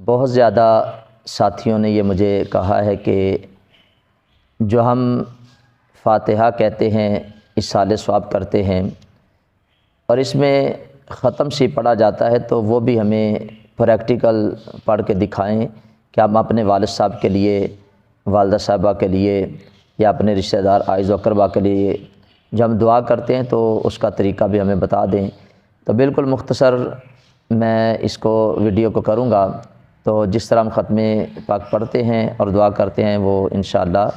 بہت زیادہ ساتھیوں نے یہ مجھے کہا ہے کہ جو ہم فاتحہ کہتے ہیں، اِصالِ ثواب کرتے ہیں اور اس میں ختم سی پڑھا جاتا ہے، تو وہ بھی ہمیں پریکٹیکل پڑھ کے دکھائیں کہ ہم اپنے والد صاحب کے لیے، والدہ صاحبہ کے لیے یا اپنے رشتہ دار اعز و اقربا کے لیے جو ہم دعا کرتے ہیں تو اس کا طریقہ بھی ہمیں بتا دیں۔ تو بالکل مختصر میں اس کو ویڈیو کو کروں گا، تو جس طرح ہم ختم پاک پڑھتے ہیں اور دعا کرتے ہیں وہ انشاءاللہ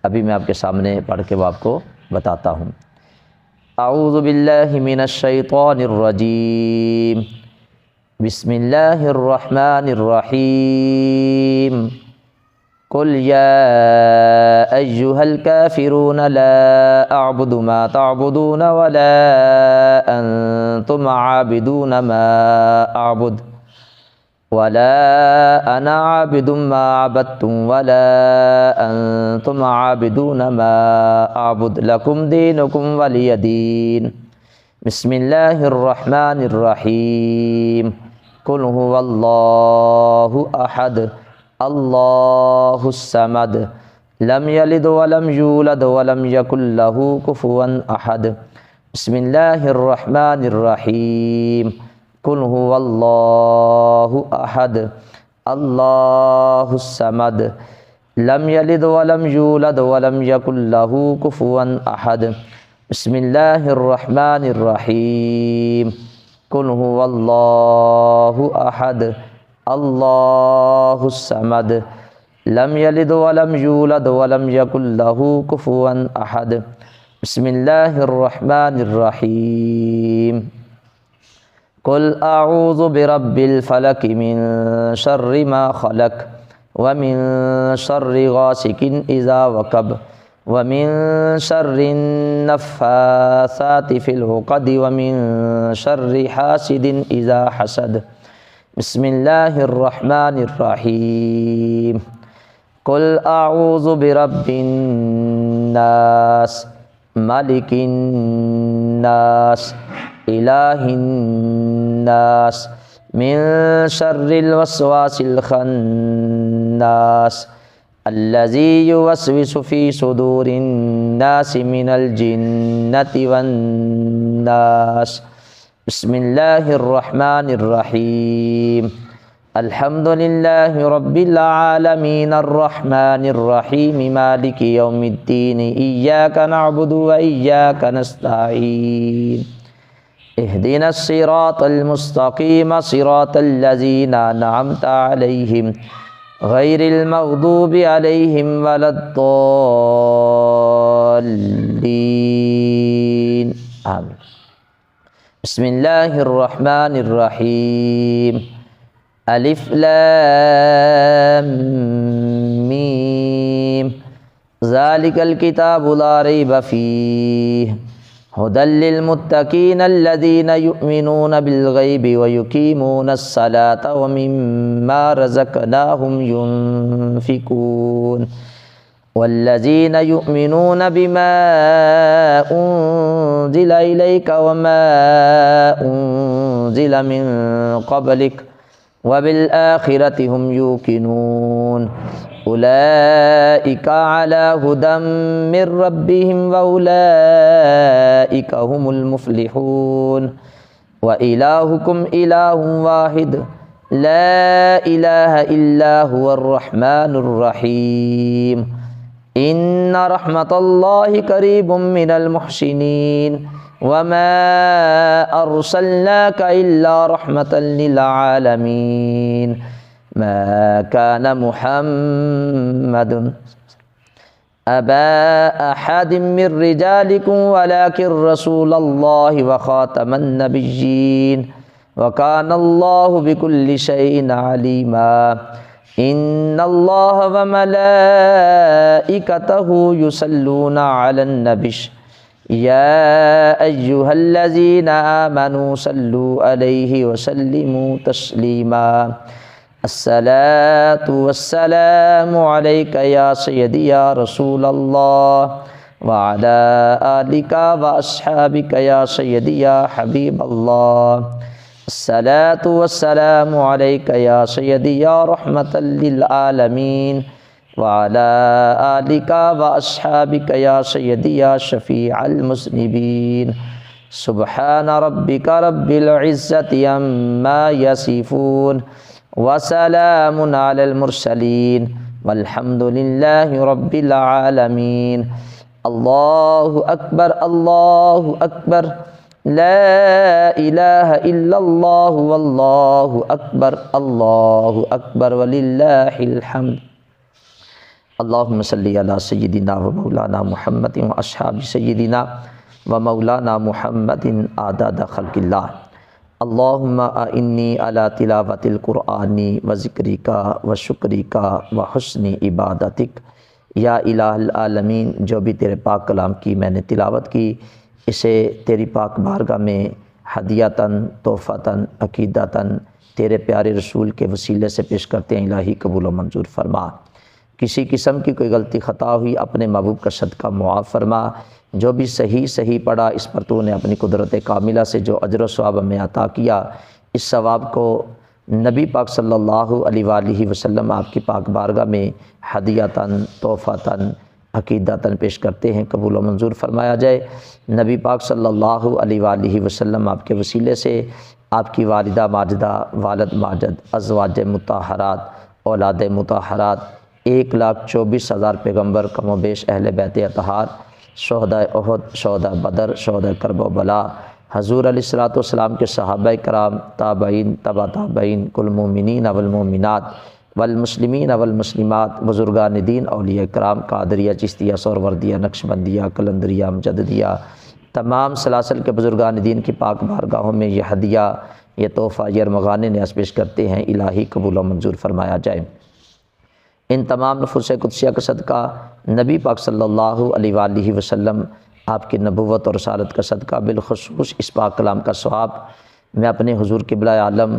ابھی میں آپ کے سامنے پڑھ کے وہ آپ کو بتاتا ہوں۔ اعوذ باللہ من الشیطان الرجیم، بسم اللہ الرحمن الرحیم، قل یا ایہا الکافرون لا اعبد ما تعبدون ولا انتم عابدون ما اعبد ولا انا عابد ما عبدتم ولا انتم عابدون ما اعبد لکم دینکم ولی دین۔ بسم اللہ الرحمن الرحیم، قل هو اللہ احد اللہ الصمد لم یلد ولم یولد ولم یکن لہ کفوا احد۔ بسم اللہ الرحمن الرحیم، قل هو اللہ احد اللہ الصمد لم یلد ولم یولد ولم یکن لہ کفوا احد۔ بسم اللہ الرحمن الرحیم، قل هو اللہ احد اللہ الصمد لم یلد ولم یولد ولم یکن لہ کفوا احد۔ بسم اللہ الرحمن الرحیم، قل اعوذ برب الفلق من شر ما خلق ومن شر غاسق اذا وقب ومن شر النفاثات في العقد ومن شر حاسد اذا حسد۔ بسم اللہ الرحمن الرحیم، قل اعوذ برب الناس ملک الناس الہ الناس من شر الوسواس الخناس الذی یوسوس فی صدور الناس من الجنۃ والناس۔ بسم اللہ الرحمن الرحیم، الحمد للہ رب العالمین الرحمن الرحیم مالک یوم الدین، ایاک نعبد و ایاک نستعین، اہدنا الصراط المستقیم صراط الذین انعمت علیہم غیر المغضوب علیہم ولا الضالین، آمین۔ بسم اللہ الرحمن الرحیم، الف لام میم، ذالک الکتاب لا ریب فیہ ھدی للمتقین الذین یؤمنون بالغیب ویقیمون الصلاۃ ومما رزقناہم ینفقون والذین یؤمنون بما انزل الیک وما انزل من قبلک وبالآخرۃ ھم یوقنون اولئک علی ھدی من ربہم واولئک ھم المفلحون وإلہکم الہ واحد لا الہ الا ھو الرحمن الرحیم، ان رحمت اللہ قریب من المحسنین وما ارسلناک الا رحمۃ للعالمین۔ ما کان محمد ابا احد من رجالکم ولکن رسول اللہ وخاتم النبیین وکان اللہ بکل شیء علیما۔ ان اللہ وملائکتہ یصلون علی النبی یا ایہا الذین آمنوا صلوا علیہ وسلموا تسلیما۔ الصلاۃ والسلام علیک یا سیدی یا رسول اللہ وعلی آلک واصحابک یا سیدی یا حبیب اللہ۔ الصلاۃ والسلام علیک یا سیدی یا رحمۃ للعالمین وعلی آلک واصحابک یا سیدی یا شفیع المذنبین سبحان ربک رب العزۃ عما یصفون وسلام علی المرسلین والحمد للہ رب العالمین۔ اللہ اکبر اللہ اکبر، لا الہ الا اللہ واللہ اکبر وللہ الحمد۔ اللہم صلی علی سیدنا و مولانا محمد و اصحاب سیدنا و مولانا محمد عدد خلق اللہ۔ اللہم اعنی علی تلاوت القرآن و ذکرک و شکرک و حسن عبادتک۔ یا الہ العالمین، جو بھی تیرے پاک کلام کی میں نے تلاوت کی، اسے تیری پاک بارگاہ میں ہدیۃً تحفۃً عقیدۃً تیرے پیارے رسول کے وسیلے سے پیش کرتے ہیں، الہی قبول و منظور فرما۔ کسی قسم کی کوئی غلطی خطا ہوئی اپنے محبوب کا صدقہ معاف فرما۔ جو بھی صحیح پڑھا، اس پر تو نے اپنی قدرت کاملہ سے جو اجر و ثواب ہمیں عطا کیا، اس ثواب کو نبی پاک صلی اللہ علیہ وآلہ وسلم آپ کی پاک بارگاہ میں ہدیۃً تحفۃً عقیدۃً پیش کرتے ہیں، قبول و منظور فرمایا جائے۔ نبی پاک صلی اللہ علیہ وآلہ وسلم آپ کے وسیلے سے آپ کی والدہ ماجدہ، والد ماجد، ازواج مطہرات، اولاد مطہرات، 1,24,000 پیغمبر، کم و بیش اہل بیت اطہار، شہداء احد، شہداء بدر، شہداء کرب و بلا، حضور علیہ الصلوۃ والسلام کے صحابہ کرام، تابعین، تبع تابعین، کل مومنین والمومنات والمسلمین والمسلمات، بزرگان دین، اولیاء کرام، قادریہ، چشتیہ، سہروردیہ، نقشبندیہ، قلندریہ، مجددیہ، تمام سلاسل کے بزرگان دین کی پاک بارگاہوں میں یہ ہدیہ، یہ تحفہ، یہ ارمغان نیاز پیش کرتے ہیں، الہی قبول و منظور فرمایا جائے۔ ان تمام نفوس قدسیہ کا صدقہ، نبی پاک صلی اللہ علیہ وآلہ وسلم آپ کی نبوت اور رسالت کا صدقہ، بالخصوص اس پاک کلام کا ثواب، میں اپنے حضور قبلہ عالم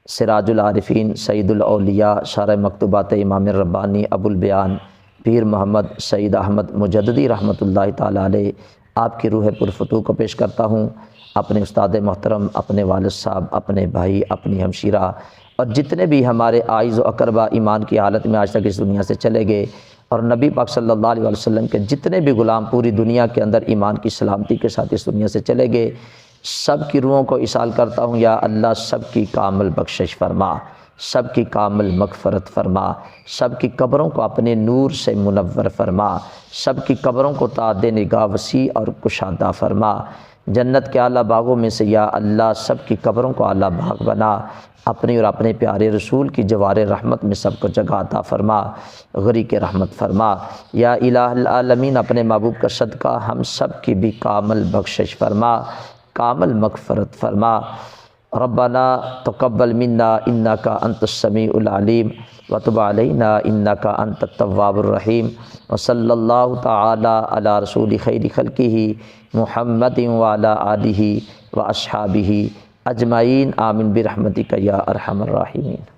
سراج العارفین، سید الاولیاء، شارح مکتوبات امام ربانی، ابو البیان، پیر محمد سعید احمد مجددی رحمۃ اللہ تعالیٰ علیہ، آپ کی روح پرفتوح کو پیش کرتا ہوں۔ اپنے استاد محترم، اپنے والد صاحب، اپنے بھائی، اپنی ہمشیرہ اور جتنے بھی ہمارے اعز و اقربا ایمان کی حالت میں آج تک اس دنیا سے چلے گئے، اور نبی پاک صلی اللہ علیہ وسلم کے جتنے بھی غلام پوری دنیا کے اندر ایمان کی سلامتی کے ساتھ اس دنیا سے چلے گئے، سب کی روحوں کو اصال کرتا ہوں، یا اللہ سب کی کامل بخشش فرما، سب کی کامل مغفرت فرما، سب کی قبروں کو اپنے نور سے منور فرما، سب کی قبروں کو تعداد نگاہ وسیع اور کشادہ فرما۔ جنت کے اعلیٰ باغوں میں سے یا اللہ سب کی قبروں کو اعلیٰ باغ بنا، اپنی اور اپنے پیارے رسول کی جوار رحمت میں سب کو جگہ عطا فرما، غریق رحمت فرما۔ یا الہ العالمین، اپنے محبوب کا صدقہ ہم سب کی بھی کامل بخشش فرما، کامل مغفرت فرما۔ ربنا تقبل منا انک انت السمیع العلیم وتب علینا انک انت التواب الرحیم، وصلی اللہ تعالی علی رسول خیر خلقہ محمد وعلی آلہ واصحابہ اجمعین، آمین برحمتک یا ارحم الراحمین۔